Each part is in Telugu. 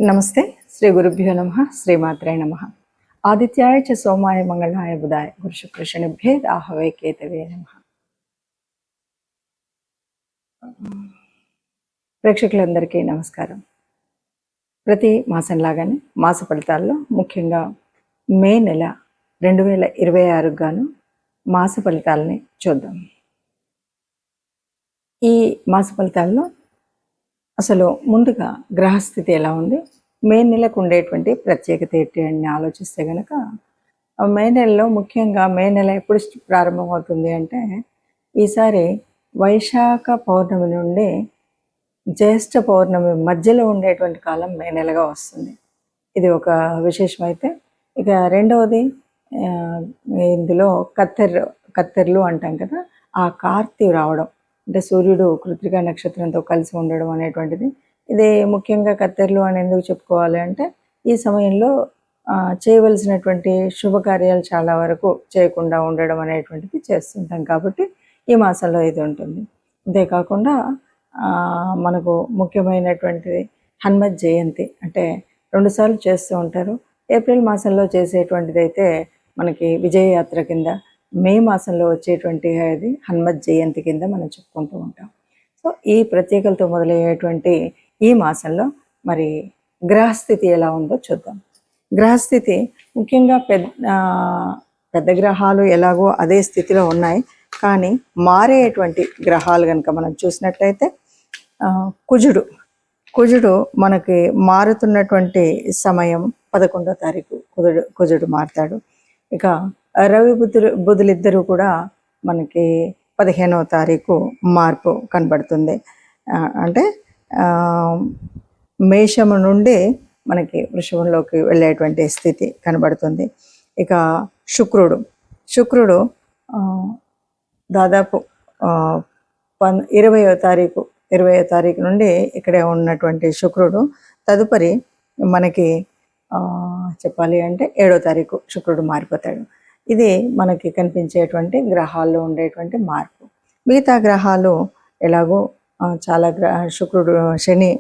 నమస్తే. శ్రీ గురుభ్యో నమః. శ్రీమాత్రే నమః. ఆదిత్యాయ చ సోమాయ మంగళాయ బుధాయ గురు శుక్ర శనిభ్యే రాహవే కేతవే నమః. ప్రేక్షకులందరికీ నమస్కారం. ప్రతి మాసం లాగానే మాస ఫలితాల్లో ముఖ్యంగా మే నెల 2026 గాను మాస ఫలితాలని చూద్దాం. ఈ మాస ఫలితాల్లో అసలు ముందుగా గ్రహస్థితి ఎలా ఉంది, మే నెలకు ఉండేటువంటి ప్రత్యేకత ఏంటి అని ఆలోచిస్తే కనుక, మే నెలలో ముఖ్యంగా మే నెల ఎప్పుడు ప్రారంభమవుతుంది అంటే, ఈసారి వైశాఖ పౌర్ణమి నుండి జ్యేష్ఠ పౌర్ణమి మధ్యలో ఉండేటువంటి కాలం మే నెలగా వస్తుంది. ఇది ఒక విశేషమైతే, ఇక రెండవది ఇందులో కత్తెర్లు అంటాం కదా, ఆ కార్తీ రావడం అంటే సూర్యుడు కృత్తికా నక్షత్రంతో కలిసి ఉండడం అనేటువంటిది. ఇది ముఖ్యంగా కత్తెర్లు అని ఎందుకు చెప్పుకోవాలి అంటే, ఈ సమయంలో చేయవలసినటువంటి శుభకార్యాలు చాలా వరకు చేయకుండా ఉండడం అనేటువంటిది చేస్తుంటాం కాబట్టి ఈ మాసంలో ఇది ఉంటుంది. అంతేకాకుండా మనకు ముఖ్యమైనటువంటిది హనుమత్ జయంతి, అంటే 2 సార్లు చేస్తూ ఉంటారు. ఏప్రిల్ మాసంలో చేసేటువంటిది అయితే మనకి విజయయాత్ర కింద, మే మాసంలో వచ్చేటువంటి అది హనుమత్ జయంతి కింద మనం చెప్పుకుంటూ ఉంటాం. సో ఈ ప్రత్యేకతతో మొదలయ్యేటువంటి ఈ మాసంలో మరి గ్రహస్థితి ఎలా ఉందో చూద్దాం. గ్రహస్థితి ముఖ్యంగా పెద్ద గ్రహాలు ఎలాగో అదే స్థితిలో ఉన్నాయి, కానీ మారేటువంటి గ్రహాలు కనుక మనం చూసినట్లయితే కుజుడు మనకి మారుతున్నటువంటి సమయం 11వ తారీఖు కుజుడు మారుతాడు. ఇక రవి బుధులిద్దరూ కూడా మనకి 15వ తారీఖు మార్పు కనబడుతుంది. అంటే మేషము నుండి మనకి వృషభంలోకి వెళ్ళేటువంటి స్థితి కనబడుతుంది. ఇక శుక్రుడు దాదాపు 20వ తారీఖు నుండి ఇక్కడే ఉన్నటువంటి శుక్రుడు తదుపరి మనకి చెప్పాలి అంటే 7వ తారీఖు శుక్రుడు మారిపోతాడు. ఇది మనకి కనిపించేటువంటి గ్రహాల్లో ఉండేటువంటి మార్పు. మిగతా గ్రహాలు ఎలాగో చాలా శుక్రుడు, శని,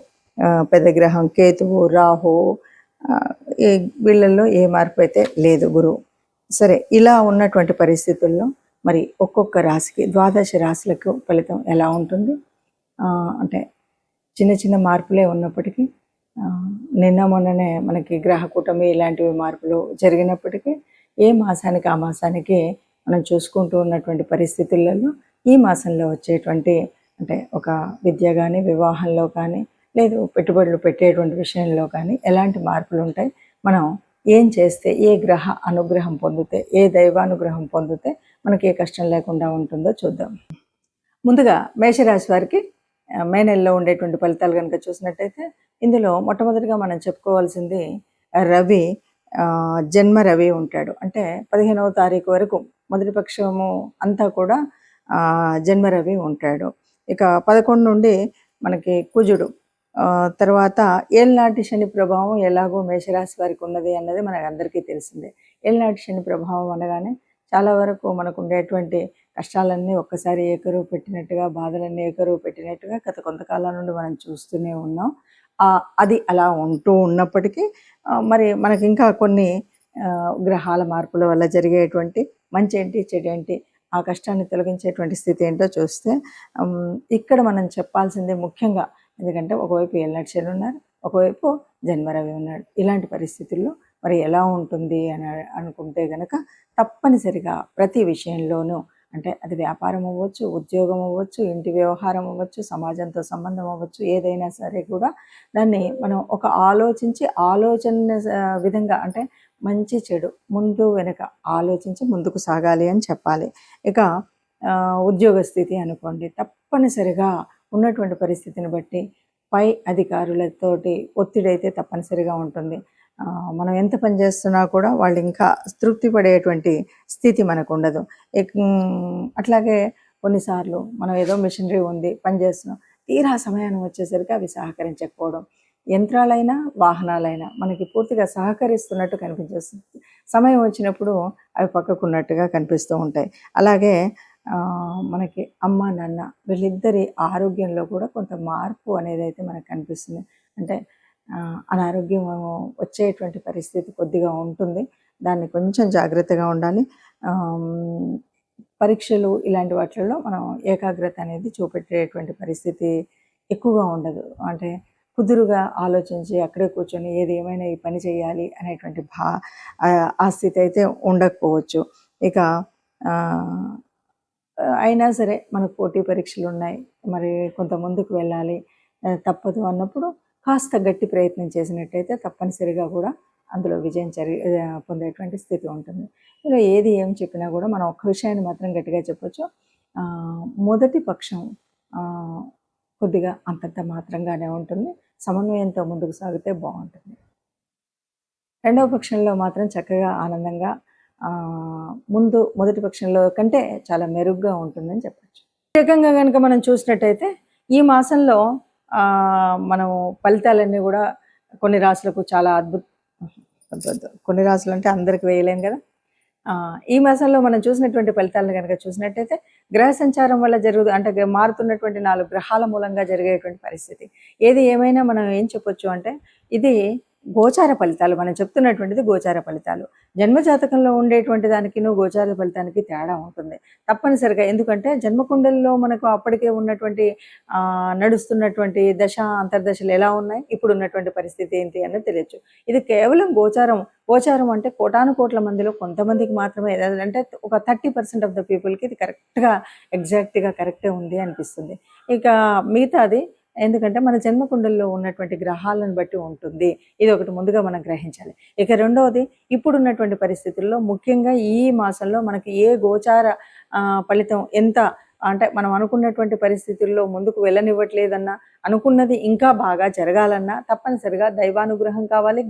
పెద్ద గ్రహం కేతువు, రాహు, వీళ్ళల్లో ఏ మార్పు అయితే లేదు, గురువు. సరే, ఇలా ఉన్నటువంటి పరిస్థితుల్లో మరి ఒక్కొక్క రాశికి 12 రాశులకు ఫలితం ఎలా ఉంటుంది అంటే చిన్న చిన్న మార్పులే ఉన్నప్పటికీ, నిన్న మొన్ననే మనకి గ్రహ కూటమి ఇలాంటివి మార్పులు జరిగినప్పటికీ ఏ మాసానికి ఆ మాసానికి మనం చూసుకుంటూ ఉన్నటువంటి పరిస్థితులలో ఈ మాసంలో వచ్చేటువంటి అంటే ఒక విద్య కానీ, వివాహంలో కానీ, లేదు పెట్టుబడులు పెట్టేటువంటి విషయంలో కానీ ఎలాంటి మార్పులు ఉంటాయి, మనం ఏం చేస్తే, ఏ గ్రహ అనుగ్రహం పొందితే, ఏ దైవానుగ్రహం పొందితే మనకి ఏ కష్టం లేకుండా ఉంటుందో చూద్దాం. ముందుగా మేషరాశి వారికి మే నెలలో ఉండేటువంటి ఫలితాలు కనుక చూసినట్టయితే, ఇందులో మొట్టమొదటిగా మనం చెప్పుకోవాల్సింది రవి, జన్మ రవి ఉంటాడు. అంటే 15వ తారీఖు వరకు మొదటి పక్షము అంతా కూడా జన్మ రవి ఉంటాడు. ఇక 11 నుండి మనకి కుజుడు, తర్వాత ఏళ్ళనాటి శని ప్రభావం ఎలాగో మేషరాశి వారికి ఉన్నది అన్నది మనకు అందరికీ తెలిసిందే. ఏళ్ళనాటి శని ప్రభావం అనగానే చాలా వరకు మనకు ఉండేటువంటి కష్టాలన్నీ ఒక్కసారి ఏకరువు పెట్టినట్టుగా, బాధలన్నీ ఏకరువు పెట్టినట్టుగా గత కొంతకాలం నుండి మనం చూస్తూనే ఉన్నాం. అది అలా ఉంటూ ఉన్నప్పటికీ మరి మనకి ఇంకా కొన్ని గ్రహాల మార్పుల వల్ల జరిగేటువంటి మంచి ఏంటి, చెడు ఏంటి, ఆ కష్టాన్ని తొలగించేటువంటి స్థితి ఏంటో చూస్తే, ఇక్కడ మనం చెప్పాల్సిందే ముఖ్యంగా, ఎందుకంటే ఒకవైపు ఏళ్ళనాటి శని ఉన్నారు, ఒకవైపు జన్మరవి ఉన్నాడు. ఇలాంటి పరిస్థితుల్లో మరి ఎలా ఉంటుంది అని అనుకుంటే కనుక, తప్పనిసరిగా ప్రతి విషయంలోనూ, అంటే అది వ్యాపారం అవ్వచ్చు, ఉద్యోగం అవ్వచ్చు, ఇంటి వ్యవహారం అవ్వచ్చు, సమాజంతో సంబంధం అవ్వచ్చు, ఏదైనా సరే కూడా దాన్ని మనం ఒక ఆలోచన విధంగా, అంటే మంచి చెడు ముందు వెనక ఆలోచించి ముందుకు సాగాలి అని చెప్పాలి. ఇక ఉద్యోగ స్థితి అనుకోండి, తప్పనిసరిగా ఉన్నటువంటి పరిస్థితిని బట్టి పై అధికారులతోటి ఒత్తిడి అయితే తప్పనిసరిగా ఉంటుంది. మనం ఎంత పని చేస్తున్నా కూడా వాళ్ళు ఇంకా తృప్తి పడేటువంటి స్థితి మనకు ఉండదు. అట్లాగే కొన్నిసార్లు మనం ఏదో మిషనరీ ఉంది, పని చేస్తున్నాం, తీరా సమయాన్ని వచ్చేసరికి అవి సహకరించకపోవడం, యంత్రాలైనా వాహనాలైనా మనకి పూర్తిగా సహకరిస్తున్నట్టు కనిపించేస్తుంది, సమయం వచ్చినప్పుడు అవి పక్కకున్నట్టుగా కనిపిస్తూ ఉంటాయి. అలాగే మనకి అమ్మ నాన్న వీళ్ళిద్దరి ఆరోగ్యంలో కూడా కొంత మార్పు అనేది అయితే మనకు కనిపిస్తుంది. అంటే అనారోగ్యం వచ్చేటువంటి పరిస్థితి కొద్దిగా ఉంటుంది. దాన్ని కొంచెం జాగ్రత్తగా ఉండాలి. పరీక్షలు ఇలాంటి వాటిల్లో మనం ఏకాగ్రత అనేది చూపెట్టేటువంటి పరిస్థితి ఎక్కువగా ఉండదు. అంటే కుదురుగా ఆలోచించి అక్కడే కూర్చొని ఏది ఏమైనా ఈ పని చేయాలి అనేటువంటి ఆ స్థితి అయితే ఉండకపోవచ్చు. ఇక అయినా సరే మనకు పోటీ పరీక్షలు ఉన్నాయి, మరి కొంత ముందుకు వెళ్ళాలి, తప్పదు అన్నప్పుడు కాస్త గట్టి ప్రయత్నం చేసినట్టయితే తప్పనిసరిగా కూడా అందులో విజయం పొందేటువంటి స్థితి ఉంటుంది. ఇలా ఏది ఏం చెప్పినా కూడా మనం ఒక్క విషయాన్ని మాత్రం గట్టిగా చెప్పొచ్చు, మొదటి పక్షం కొద్దిగా అంతంత మాత్రంగానే ఉంటుంది. సమన్వయంతో ముందుకు సాగితే బాగుంటుంది. రెండవ పక్షంలో మాత్రం చక్కగా ఆనందంగా మొదటి పక్షంలో కంటే చాలా మెరుగ్గా ఉంటుందని చెప్పచ్చు. ప్రత్యేకంగా కనుక మనం చూసినట్టయితే ఈ మాసంలో మనం ఫలితాలన్నీ కూడా కొన్ని రాశులకు చాలా కొన్ని రాశులు అంటే అందరికి వేయలేం కదా. ఈ మాసంలో మనం చూసినటువంటి ఫలితాలను కనుక చూసినట్టయితే గ్రహ సంచారం వల్ల అంటే మారుతున్నటువంటి 4 గ్రహాల మూలంగా జరిగేటువంటి పరిస్థితి. ఏది ఏమైనా మనం ఏం చెప్పొచ్చు అంటే ఇది గోచార ఫలితాలు. మనం చెప్తున్నటువంటిది గోచార ఫలితాలు. జన్మజాతకంలో ఉండేటువంటి దానికి గోచార ఫలితానికి తేడా ఉంటుంది తప్పనిసరిగా. ఎందుకంటే జన్మకుండల్లో మనకు అప్పటికే ఉన్నటువంటి నడుస్తున్నటువంటి దశ అంతర్దశలు ఎలా ఉన్నాయి, ఇప్పుడు ఉన్నటువంటి పరిస్థితి ఏంటి అనేది తెలియచ్చు. ఇది కేవలం గోచారం అంటే కోటాను కోట్ల మందిలో కొంతమందికి మాత్రమే, అంటే ఒక 30% ఆఫ్ ద పీపుల్కి ఇది కరెక్ట్గా ఎగ్జాక్ట్గా కరెక్టే ఉంది అనిపిస్తుంది. ఇక మిగతాది ఎందుకంటే మన జన్మకుండల్లో ఉన్నటువంటి గ్రహాలను బట్టి ఉంటుంది. ఇది ఒకటి ముందుగా మనం గ్రహించాలి. ఇక రెండవది, ఇప్పుడున్నటువంటి పరిస్థితుల్లో ముఖ్యంగా ఈ మాసంలో మనకి ఏ గోచార ఫలితం ఎంత అంటే మనం అనుకున్నటువంటి పరిస్థితుల్లో ముందుకు వెళ్ళనివ్వట్లేదన్నా, అనుకున్నది ఇంకా బాగా జరగాలన్నా తప్పనిసరిగా దైవానుగ్రహం కావాలి,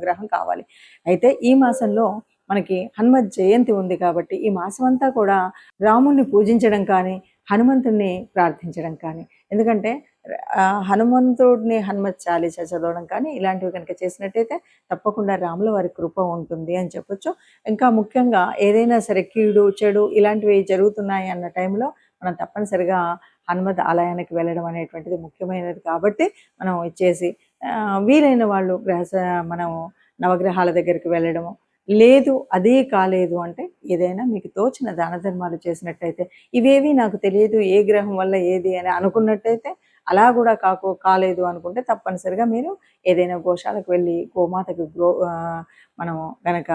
గ్రహం కావాలి. అయితే ఈ మాసంలో మనకి హనుమత్ జయంతి ఉంది కాబట్టి ఈ మాసం అంతా కూడా రాముణ్ణి పూజించడం కానీ, హనుమంతుడిని ప్రార్థించడం కానీ, ఎందుకంటే హనుమంతుడిని హనుమత్ చాలీస చదవడం కానీ ఇలాంటివి కనుక చేసినట్టయితే తప్పకుండా రాముల వారి కృప ఉంటుంది అని చెప్పొచ్చు. ఇంకా ముఖ్యంగా ఏదైనా సరే కీడు చెడు ఇలాంటివి జరుగుతున్నాయి అన్న టైంలో మనం తప్పనిసరిగా హనుమత్ ఆలయానికి వెళ్ళడం అనేటువంటిది ముఖ్యమైనది. కాబట్టి మనం ఇచ్చేసి వీలైన వాళ్ళు మనం నవగ్రహాల దగ్గరికి వెళ్ళడము, లేదు అదే కాలేదు అంటే ఏదైనా మీకు తోచిన దాన ధర్మాలు చేసినట్టయితే, ఇవేవి నాకు తెలియదు ఏ గ్రహం వల్ల ఏది అని అనుకున్నట్టయితే, అలా కూడా కాలేదు అనుకుంటే తప్పనిసరిగా మీరు ఏదైనా గోశాలకు వెళ్ళి గోమాతకు మనం కనుక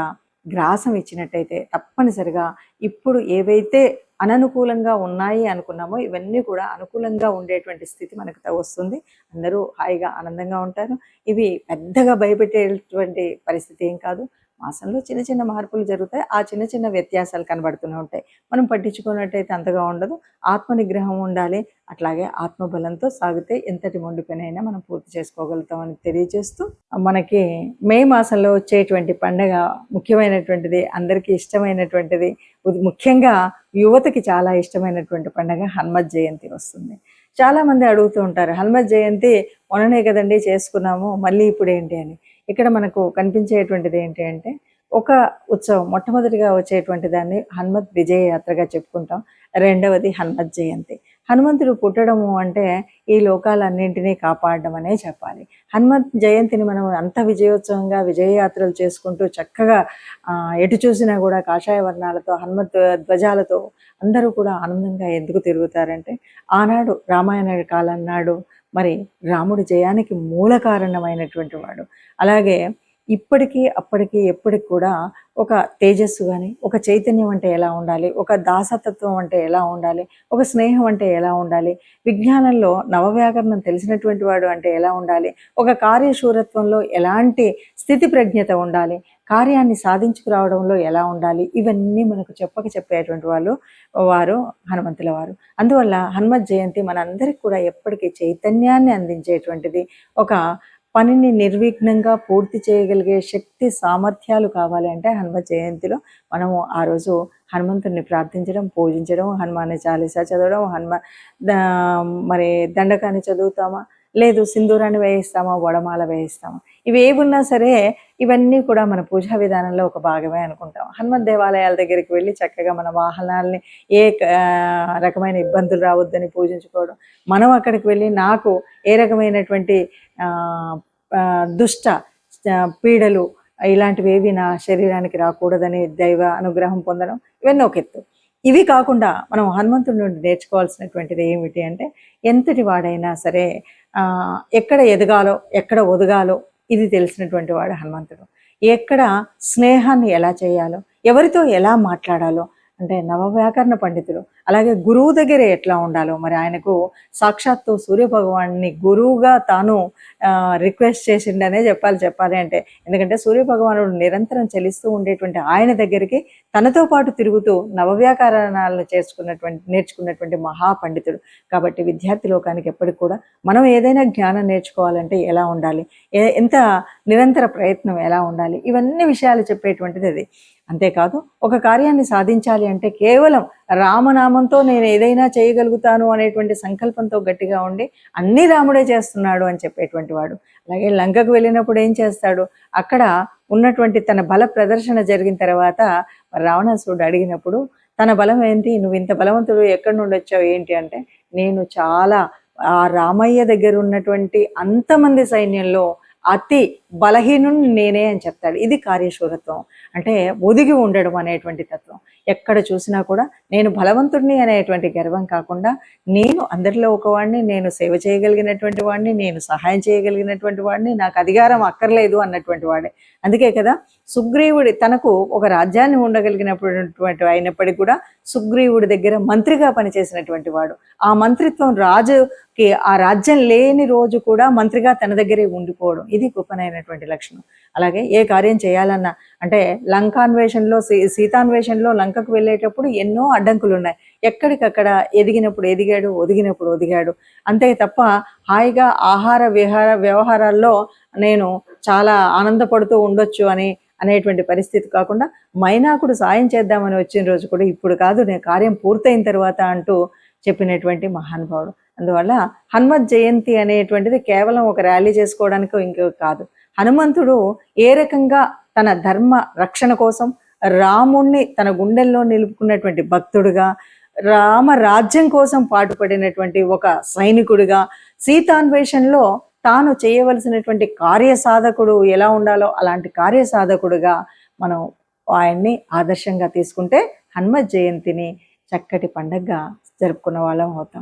గ్రాసం ఇచ్చినట్టయితే తప్పనిసరిగా ఇప్పుడు ఏవైతే అననుకూలంగా ఉన్నాయి అనుకున్నామో ఇవన్నీ కూడా అనుకూలంగా ఉండేటువంటి స్థితి మనకు వస్తుంది. అందరూ హాయిగా ఆనందంగా ఉంటారు. ఇవి పెద్దగా భయపెట్టేటువంటి పరిస్థితి ఏం కాదు. మాసంలో చిన్న చిన్న మార్పులు జరుగుతాయి. ఆ చిన్న చిన్న వ్యత్యాసాలు కనబడుతూనే ఉంటాయి. మనం పట్టించుకున్నట్టయితే అంతగా ఉండదు. ఆత్మ నిగ్రహం ఉండాలి. అట్లాగే ఆత్మబలంతో సాగితే ఎంతటి మొండి పనైనా మనం పూర్తి చేసుకోగలుగుతామని తెలియజేస్తూ, మనకి మే మాసంలో వచ్చేటువంటి పండగ ముఖ్యమైనటువంటిది, అందరికీ ఇష్టమైనటువంటిది, ముఖ్యంగా యువతకి చాలా ఇష్టమైనటువంటి పండగ హనుమత్ జయంతి వస్తుంది. చాలామంది అడుగుతూ ఉంటారు, హనుమత్ జయంతి మొన్ననే కదండి చేసుకున్నాము, మళ్ళీ ఇప్పుడు ఏంటి అని. ఇక్కడ మనకు కనిపించేటువంటిది ఏంటి అంటే ఒక ఉత్సవం. మొట్టమొదటిగా వచ్చేటువంటి దాన్ని హనుమత్ విజయ యాత్రగా చెప్పుకుంటాం. రెండవది హనుమత్ జయంతి. హనుమంతుడు పుట్టడము అంటే ఈ లోకాలన్నింటినీ కాపాడడం అనే చెప్పాలి. హనుమత్ జయంతిని మనం అంత విజయోత్సవంగా విజయయాత్రలు చేసుకుంటూ చక్కగా ఎటు చూసినా కూడా కాషాయ వర్ణాలతో హనుమత్ ధ్వజాలతో అందరూ కూడా ఆనందంగా ఎందుకు తిరుగుతారంటే, ఆనాడు రామాయణ కాలం నాడు మరి రాముడి జయానికి మూల కారణమైనటువంటి వాడు. అలాగే ఇప్పటికీ అప్పటికి ఎప్పటికి కూడా ఒక తేజస్సు కానీ, ఒక చైతన్యం అంటే ఎలా ఉండాలి, ఒక దాసతత్వం అంటే ఎలా ఉండాలి, ఒక స్నేహం అంటే ఎలా ఉండాలి, విజ్ఞానంలో నవవ్యాకరణం తెలిసినటువంటి వాడు అంటే ఎలా ఉండాలి, ఒక కార్యశూరత్వంలో ఎలాంటి స్థితి ప్రజ్ఞత ఉండాలి, కార్యాన్ని సాధించుకురావడంలో ఎలా ఉండాలి, ఇవన్నీ మనకు చెప్పేటువంటి వారు హనుమంతుల వారు. అందువల్ల హనుమత్ జయంతి మనందరికీ కూడా ఎప్పటికీ చైతన్యాన్ని అందించేటువంటిది. ఒక పనిని నిర్విఘ్నంగా పూర్తి చేయగలిగే శక్తి సామర్థ్యాలు కావాలి అంటే హనుమత్ జయంతిలో మనము ఆ రోజు హనుమంతుడిని ప్రార్థించడం, పూజించడం, హనుమాన్ చాలీసా చదవడం, మరి దండకాన్ని చదువుతామా, లేదు సింధూరాన్ని వేయిస్తామా, వడమాల వేయిస్తామా, ఇవి ఏమున్నా సరే ఇవన్నీ కూడా మన పూజా విధానంలో ఒక భాగమే అనుకుంటాం. హనుమత్ దేవాలయాల దగ్గరికి వెళ్ళి చక్కగా మన వాహనాలని ఏ రకమైన ఇబ్బందులు రావద్దని పూజించుకోవడం, మనం అక్కడికి వెళ్ళి నాకు ఏ రకమైనటువంటి దుష్ట పీడలు ఇలాంటివి ఏవి నా శరీరానికి రాకూడదని దైవ అనుగ్రహం పొందడం, ఇవన్నీ ఒక ఎత్తు. ఇవి కాకుండా మనం హనుమంతుడి నుండి నేర్చుకోవాల్సినటువంటిది ఏమిటి అంటే, ఎంతటి వాడైనా సరే ఎక్కడ ఎదగాలో ఎక్కడ ఒదగాలో ఇది తెలిసినటువంటి వాడు హనుమంతుడు. ఎక్కడ స్నేహాన్ని ఎలా చేయాలో, ఎవరితో ఎలా మాట్లాడాలో, అంటే నవవ్యాకరణ పండితులు, అలాగే గురువు దగ్గర ఎట్లా ఉండాలో. మరి ఆయనకు సాక్షాత్తు సూర్యభగవాన్ని గురువుగా తాను రిక్వెస్ట్ చేసిండనే చెప్పాలి అంటే, ఎందుకంటే సూర్యభగవానుడు నిరంతరం చలిస్తూ ఉండేటువంటి ఆయన దగ్గరికి తనతో పాటు తిరుగుతూ నవవ్యాకరణాలను నేర్చుకున్నటువంటి మహాపండితుడు. కాబట్టి విద్యార్థి లోకానికి ఎప్పటికి కూడా మనం ఏదైనా జ్ఞానం నేర్చుకోవాలంటే ఎలా ఉండాలి, ఎంత నిరంతర ప్రయత్నం ఎలా ఉండాలి, ఇవన్నీ విషయాలు చెప్పేటువంటిది అది. అంతేకాదు ఒక కార్యాన్ని సాధించాలి అంటే కేవలం రామనామంతో నేను ఏదైనా చేయగలుగుతాను అనేటువంటి సంకల్పంతో గట్టిగా ఉండి అన్నీ రాముడే చేస్తున్నాడు అని చెప్పేటువంటి వాడు. అలాగే లంకకు వెళ్ళినప్పుడు ఏం చేస్తాడు, అక్కడ ఉన్నటువంటి తన బల ప్రదర్శన జరిగిన తర్వాత రావణాసురుడు అడిగినప్పుడు తన బలం ఏంటి, నువ్వు ఇంత బలవంతుడు ఎక్కడి నుండి వచ్చావు ఏంటి అంటే, నేను చాలా ఆ రామయ్య దగ్గర ఉన్నటువంటి అంతమంది సైన్యంలో అతి బలహీనుని నేనే అని చెప్తాడు. ఇది కార్యశూరత్వం, అంటే ఒదిగి ఉండడం అనేటువంటి తత్వం. ఎక్కడ చూసినా కూడా నేను బలవంతుడిని అనేటువంటి గర్వం కాకుండా, నేను అందరిలో ఒకవాడిని, నేను సేవ చేయగలిగినటువంటి వాడిని, నేను సహాయం చేయగలిగినటువంటి వాడిని, నాకు అధికారం అక్కర్లేదు అన్నటువంటి వాడే. అందుకే కదా సుగ్రీవుడి తనకు ఒక రాజ్యాన్ని ఉండగలిగినటువంటి అయినప్పటికీ కూడా సుగ్రీవుడి దగ్గర మంత్రిగా పనిచేసినటువంటి వాడు. ఆ మంత్రిత్వం రాజుకి ఆ రాజ్యం లేని రోజు కూడా మంత్రిగా తన దగ్గరే ఉండిపోవడం, ఇది గొప్పనైనటువంటి లక్షణం. అలాగే ఏ కార్యం చేయాలన్నా, అంటే లంకాన్వేషణలో సీతాన్వేషణలో లంకకు వెళ్ళేటప్పుడు ఎన్నో అడ్డంకులు ఉన్నాయి. ఎక్కడికక్కడ ఎదిగినప్పుడు ఎదిగాడు, ఒదిగినప్పుడు ఒదిగాడు. అంతే తప్ప హాయిగా ఆహార వ్యవహారాల్లో నేను చాలా ఆనందపడుతూ ఉండొచ్చు అనేటువంటి పరిస్థితి కాకుండా, మైనాకుడు సాయం చేద్దామని వచ్చిన రోజు కూడా ఇప్పుడు కాదు, నేను కార్యం పూర్తయిన తర్వాత అంటూ చెప్పినటువంటి మహానుభావుడు. అందువల్ల హనుమత్ జయంతి అనేటువంటిది కేవలం ఒక ర్యాలీ చేసుకోవడానికి ఇంకో కాదు. హనుమంతుడు ఏ రకంగా తన ధర్మ రక్షణ కోసం రాముణ్ణి తన గుండెల్లో నిలుపుకున్నటువంటి భక్తుడుగా, రామ రాజ్యం కోసం పాటుపడినటువంటి ఒక సైనికుడిగా, సీతాన్వేషణలో తాను చేయవలసినటువంటి కార్యసాధకుడు ఎలా ఉండాలో అలాంటి కార్యసాధకుడుగా మనం ఆయన్ని ఆదర్శంగా తీసుకుంటే హనుమత్ జయంతిని చక్కటి పండగగా జరుపుకున్న వాళ్ళం అవుతాం.